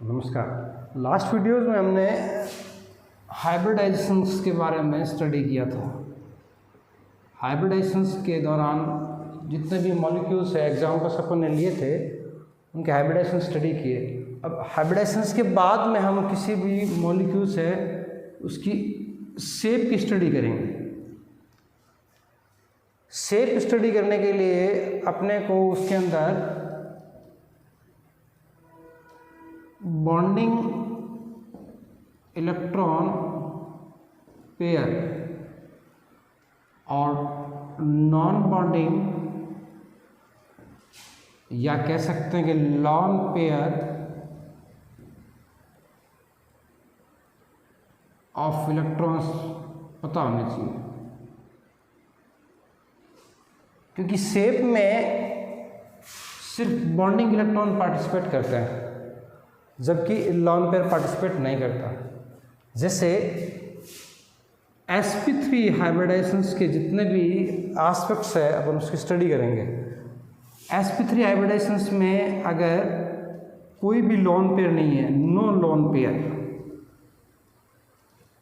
नमस्कार। Last videos में हमने हाइब्रिडाइजेशंस के बारे में स्टडी किया था। हाइब्रिडाइजेशंस के दौरान जितने भी मॉलिक्यूल्स है एग्जाम्पल्स अपन ने लिए थे उनके हाइब्रिडाइजेशन स्टडी किए। अब हाइब्रिडाइजेशंस के बाद में हम किसी भी मॉलिक्यूल्स है उसकी शेप की स्टडी करेंगे। शेप स्टडी करने के लिए अपने को उसके अंदर बॉन्डिंग इलेक्ट्रॉन पेयर और नॉन बॉन्डिंग या कह सकते हैं कि लॉन पेयर ऑफ इलेक्ट्रॉन्स पता होने चाहिए, क्योंकि शेप में सिर्फ बॉन्डिंग इलेक्ट्रॉन पार्टिसिपेट करते हैं जबकि लॉन पेयर पार्टिसिपेट नहीं करता। जैसे sp3 हाइब्रिडाइजेशंस के जितने भी एस्पेक्ट्स है अपन उसकी स्टडी करेंगे। sp3 हाइब्रिडाइजेशंस में अगर कोई भी लॉन पेयर नहीं है, नो लॉन पेयर,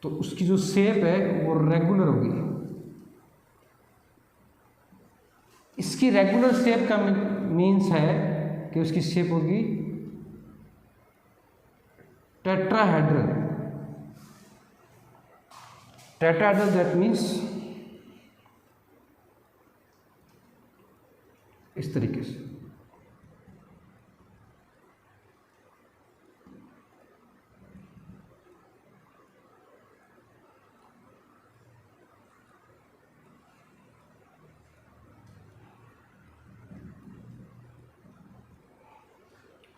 तो उसकी जो शेप है वो रेगुलर होगी। इसकी रेगुलर शेप का मीन्स है कि उसकी शेप होगी टेट्राहेड्रल। टेट्राहेड्रल दैट मीन्स इस तरीके से।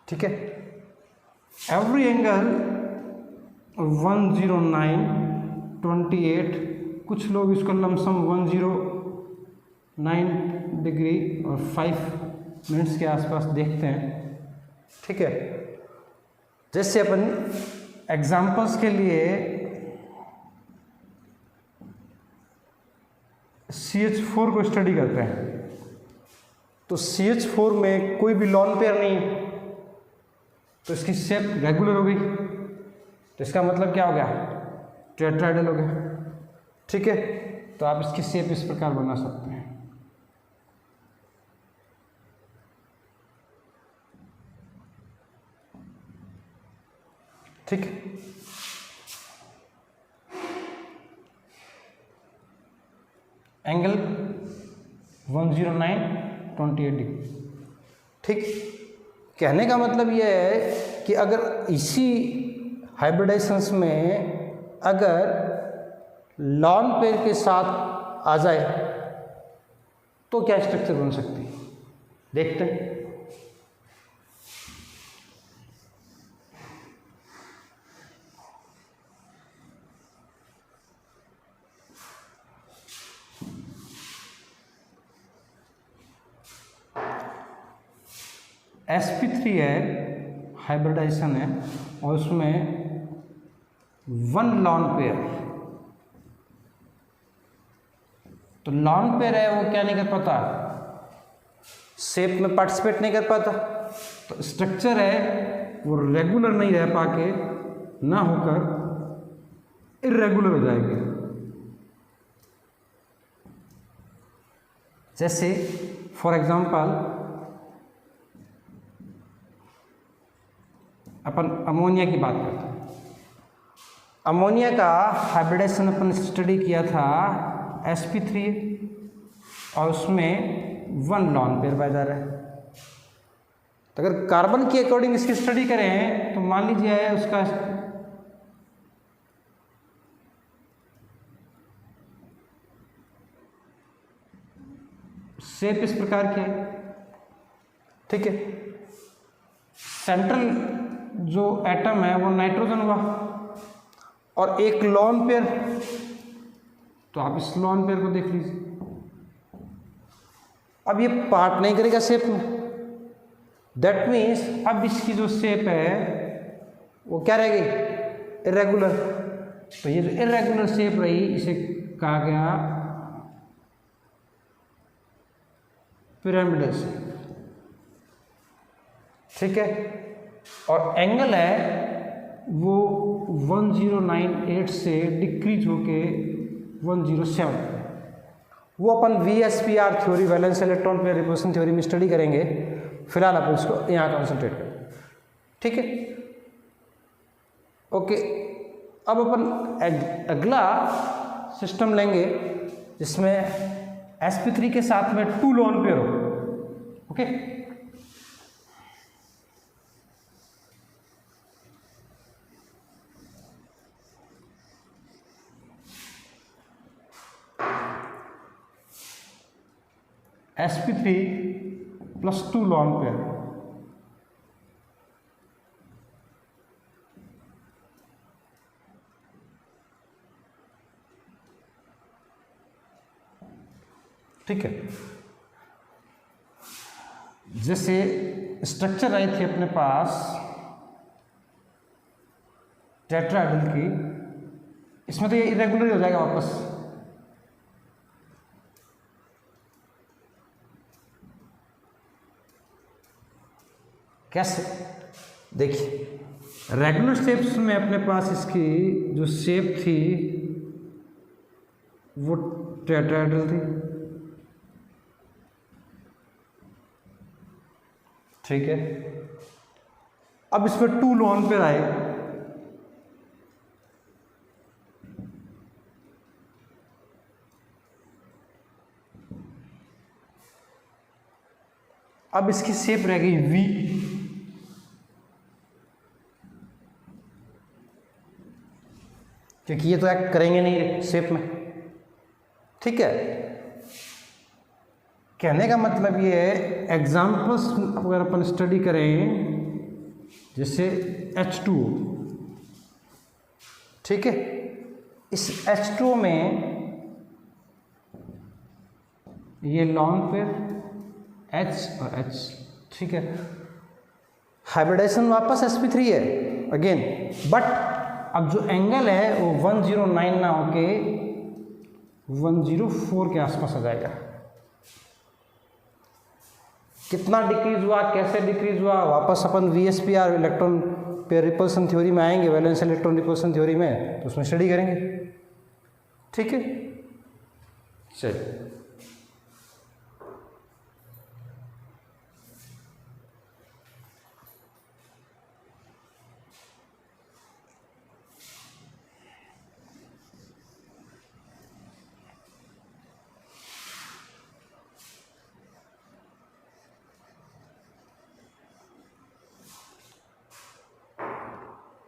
ठीक है, एवरी एंगल 109, 28, कुछ लोग इसको लमसम 109 डिग्री और 5 मिनट्स के आसपास देखते हैं। ठीक है, जैसे अपन एग्जाम्पल्स के लिए CH4 को स्टडी करते हैं, तो CH4 में कोई भी लॉन पेयर नहीं है, तो इसकी शेप रेगुलर हो गई, तो इसका मतलब क्या हो गया, टेट्राहेड्रल हो गया। ठीक है, तो आप इसकी शेप इस प्रकार बना सकते हैं। ठीक, एंगल 109, 28 डिग्री। ठीक, कहने का मतलब यह है कि अगर इसी हाइब्रिडाइजेशंस में अगर लॉन पेयर के साथ आ जाए तो क्या स्ट्रक्चर बन सकती है, देखते हैं। sp3 है, हाइब्रिडाइजेशन है, और उसमें 1 लॉन पेयर, तो लॉन पेयर है वो क्या नहीं कर पाता, शेप में पार्टिसिपेट नहीं कर पाता, तो स्ट्रक्चर है वो रेगुलर नहीं रह पाके ना होकर इर्रेगुलर हो जाएगी। जैसे फॉर एग्जांपल अपन अमोनिया की बात करते हैं। अमोनिया का हाइब्रिडाइजेशन अपन स्टडी किया था sp3 और उसमें 1 लॉन पेयर पाया है। तो अगर कार्बन के अकॉर्डिंग इसकी स्टडी करें तो मान लीजिए उसका शेप इस प्रकार की है। ठीक है, सेंट्रल जो एटम है वो नाइट्रोजन हुआ और एक लॉन पेयर, तो आप इस लॉन पेयर को देख लीजिए। अब ये पार्ट नहीं करेगा शेप में, दैट मीन्स अब इसकी जो शेप है वो क्या रहेगी, इर्रेगुलर। तो ये जो इर्रेगुलर शेप रही इसे कहा गया पिरामिडल शेप। ठीक है, और एंगल है वो 1098 से डिक्रीज होके 107, वो अपन VSPR theory, valence electron pair repulsion theory में स्टडी करेंगे। फिलहाल अपन इसको यहाँ कॉन्सेंट्रेट करें, ठीक है। ओके, अब अपन अगला सिस्टम लेंगे जिसमें sp3 के साथ में 2 लोन पेयर हो। Okay, sp3 plus 2 lone pair, ठीक है। जैसे स्ट्रक्चर आई थी अपने पास टेट्राहेड्रल की, इसमें तो ये इरेगुलर हो जाएगा वापस। कैसे? देखिए, रेगुलर शेप्स में अपने पास इसकी जो शेप थी वो टेट्राहेड्रल थी, ठीक है। अब इसमें 2 लोन पेयर आए, अब इसकी शेप रह गई V, क्योंकि ये तो एक्ट करेंगे नहीं शेप में, ठीक है। कहने का मतलब ये है, एग्जाम्पल्स अगर अपन स्टडी करें जैसे H2O, ठीक है। इस H2O में ये लॉन पेयर H और H, ठीक है। हाइब्रिडाइजेशन वापस sp3 है अगेन, बट अब जो एंगल है वो 109 ना होके 104 के आसपास आ जाएगा। कितना डिक्रीज हुआ, कैसे डिक्रीज हुआ, वापस अपन VSPR electron pair repulsion theory में आएंगे, वैलेंस इलेक्ट्रॉन रिपल्सन थ्योरी में, तो उसमें स्टडी करेंगे, ठीक है। चलिए,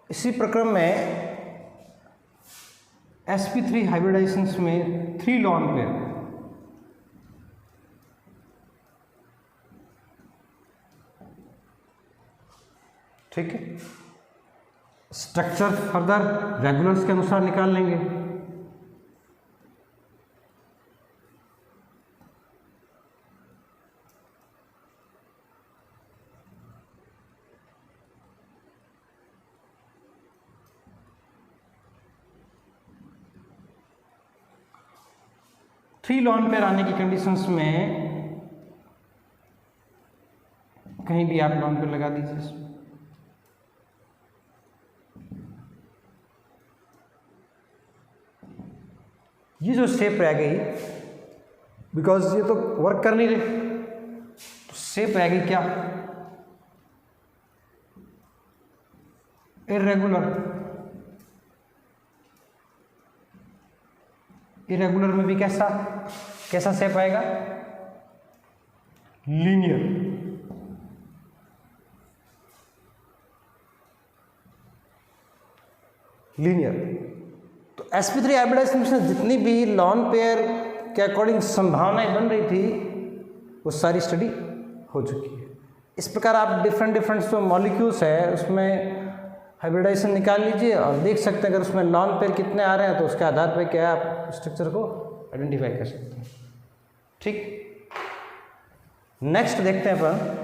इसी प्रक्रम में sp3 हाइब्रिडाइजेशंस में 3 लॉन पेयर, ठीक है। स्ट्रक्चर फर्दर रेगुलर्स के अनुसार निकाल लेंगे। थ्री लॉन पेयर आने की कंडीशंस में कहीं भी आप लॉन पेयर लगा दीजिए। ये जो शेप रह गई, बिकॉज ये तो वर्क कर नहीं रहे, तो शेप रह गई क्या, इरेगुलर। इरेगुलर में भी कैसा कैसा शेप आएगा, लीनियर। लीनियर। तो sp3 हाइब्रिडाइजेशन में जितनी भी लॉन पेयर के अकॉर्डिंग संभावनाएं बन रही थी वो सारी स्टडी हो चुकी है। इस प्रकार आप डिफरेंट जो मॉलिक्यूल्स है उसमें हाइब्रिडाइजेशन निकाल लीजिए और देख सकते हैं अगर उसमें लॉन पेयर कितने आ रहे हैं तो उसके आधार पर क्या आप स्ट्रक्चर को आइडेंटिफाई कर सकते हैं। ठीक, नेक्स्ट देखते हैं अपन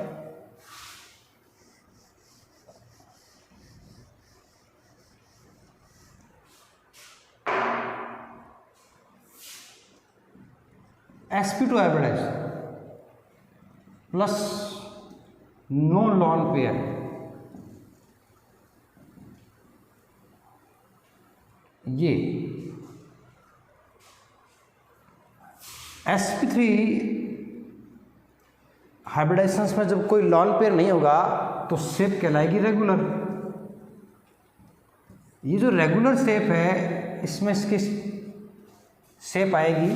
sp2 hybridization plus no lone pair ये sp3 हाइब्रिडाइजेशंस में जब कोई लॉन पेयर नहीं होगा तो शेप कहलाएगी रेगुलर। ये जो रेगुलर शेप है इसमें इसकी शेप आएगी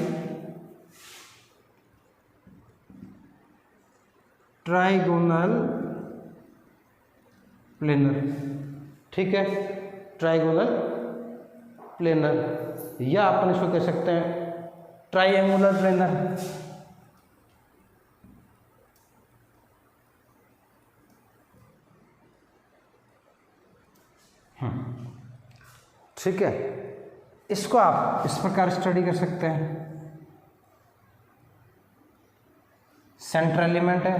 ट्राइगोनल प्लेनर। ठीक है, ट्राइगोनल प्लेनर, या अपन इसको कह सकते हैं ट्राइएंगुलर प्लेनर। ठीक है, इसको आप इस प्रकार स्टडी कर सकते हैं। सेंट्रल एलिमेंट है,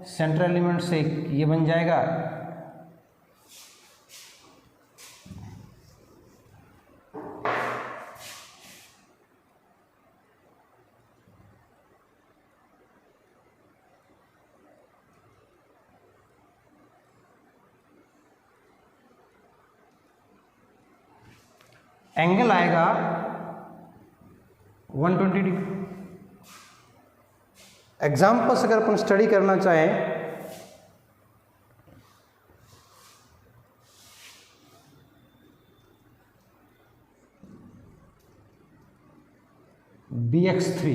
सेंट्रल एलिमेंट से ये बन जाएगा एंगल आएगा 120 डिग्री। एग्जाम्पल्स अगर अपन स्टडी करना चाहें BX3,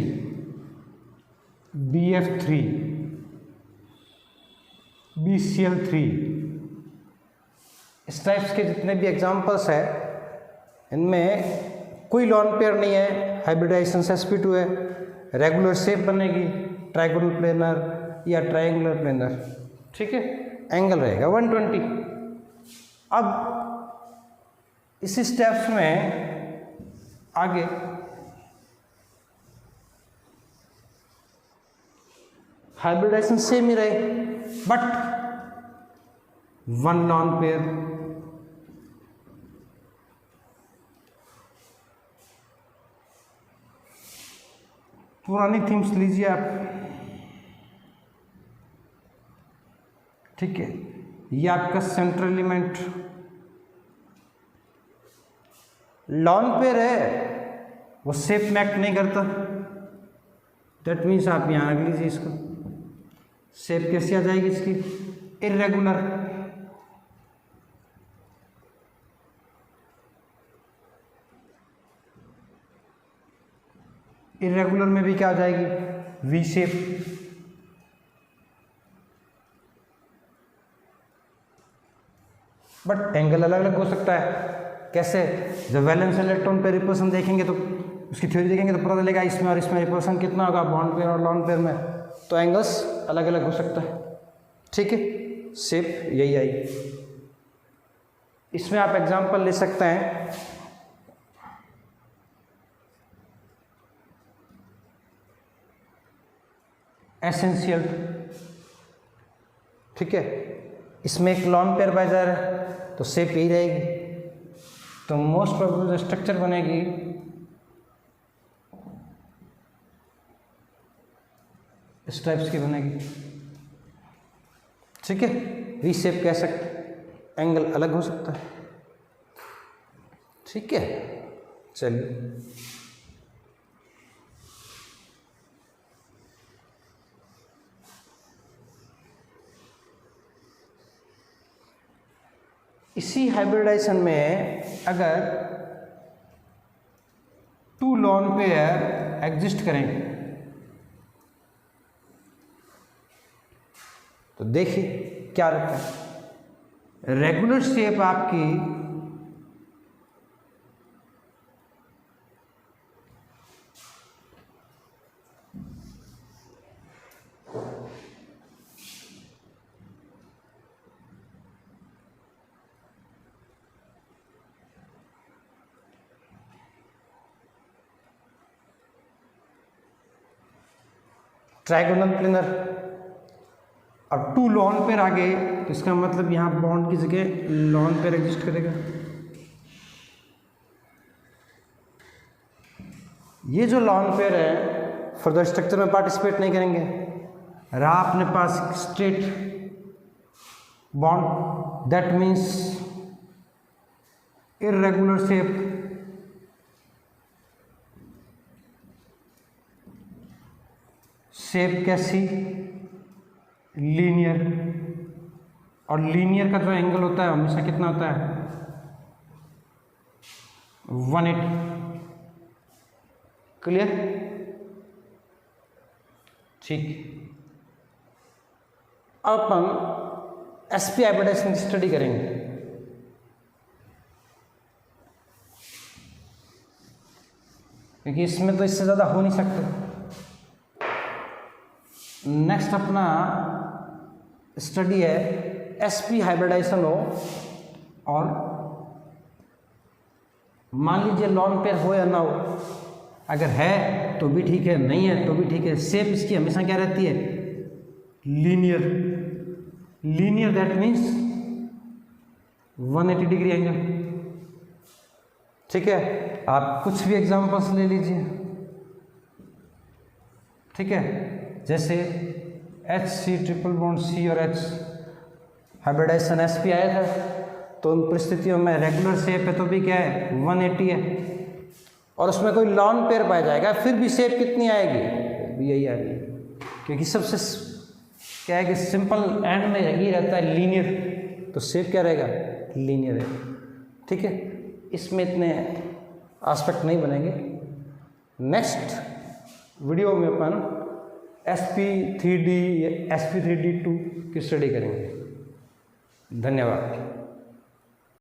BF3, BCL3, इस टाइप्स के जितने भी एग्जाम्पल्स है इनमें कोई लॉन पेयर नहीं है, हाइब्रिडाइजेशन sp2 है, रेगुलर शेप बनेगी ट्राइगोनल प्लेनर या ट्रायंगुलर प्लेनर। ठीक है, एंगल रहेगा 120। अब इसी स्टेप्स में आगे हाइब्रिडाइजेशन सेम ही रहे बट वन लॉन पेयर। पुरानी थीम्स लीजिए आप। ठीक है, ये आपका सेंट्रल एलिमेंट लॉन पेयर है, वो शेप मैक नहीं करता। दैट मीन्स आप यहाँ रख लीजिए इसको। शेप कैसी आ जाएगी इसकी? इर्रेगुलर। इर्रेगुलर में भी क्या आ जाएगी? V shape. बट एंगल अलग अलग हो सकता है। कैसे? जब वैलेंस इलेक्ट्रॉन पे रिपल्सन देखेंगे तो उसकी थ्योरी देखेंगे तो पता चलेगा इसमें और इसमें रिपल्सन कितना होगा, बॉन्ड पेयर और लॉन पेयर में। तो एंगल्स अलग अलग हो सकता है। ठीक है, शेप यही आई। इसमें आप एग्जांपल ले सकते हैं एसेंशियल। ठीक है, इसमें एक लॉन पेयर बाइजर है तो शेप यही रहेगी। तो मोस्ट प्रोबेबल जो स्ट्रक्चर बनेगी इस टाइप्स की बनेगी। ठीक है, वी शेप कह सकते, एंगल अलग हो सकता है। ठीक है, चलिए इसी हाइब्रिडाइजेशन में अगर टू लॉन पेयर एग्जिस्ट करेंगे तो देखिए क्या रहता है। रेगुलर शेप आपकी ट्राइगोनल प्लेनर। अब टू लॉन पेयर आ गए तो इसका मतलब यहाँ बॉन्ड की जगह लॉन पेयर एग्जिस्ट करेगा। ये जो लॉन पेयर है फर्दर स्ट्रक्चर में पार्टिसिपेट नहीं करेंगे। रहा अपने पास straight bond, that means irregular shape shape कैसी, लीनियर, और लीनियर का जो एंगल होता है हमेशा कितना होता है, 180। क्लियर? ठीक। अब अपन एसपी हाइब्रिडाइजेशन की स्टडी करेंगे। क्योंकि इसमें तो इससे ज़्यादा हो नहीं सकते। नेक्स्ट अपना स्टडी है एसपी हाइब्रिडाइजेशन हो, और मान लीजिए लॉन पेयर हो या ना हो, अगर है तो भी ठीक है, नहीं है तो भी ठीक है, शेप इसकी हमेशा क्या रहती है, linear. Linear that means 180 degree angle. ठीक है, आप कुछ भी एग्जांपल्स ले लीजिए। ठीक है, जैसे HC ट्रिपल बॉन्ड C और H हाइब्रिडाइजेशन sp आया था, तो उन परिस्थितियों में रेगुलर शेप है तो भी क्या है, 180 है, और उसमें कोई लॉन पेयर पाया जाएगा फिर भी शेप कितनी आएगी, भी यही आएगी। क्योंकि सबसे क्या है कि सिंपल एंड में यही रहता है लीनियर, तो शेप क्या रहेगा, लीनियर है। ठीक है, इसमें इतने एस्पेक्ट नहीं बनेंगे। नेक्स्ट वीडियो में अपन SP3D या SP3D2 की स्टडी करेंगे। धन्यवाद।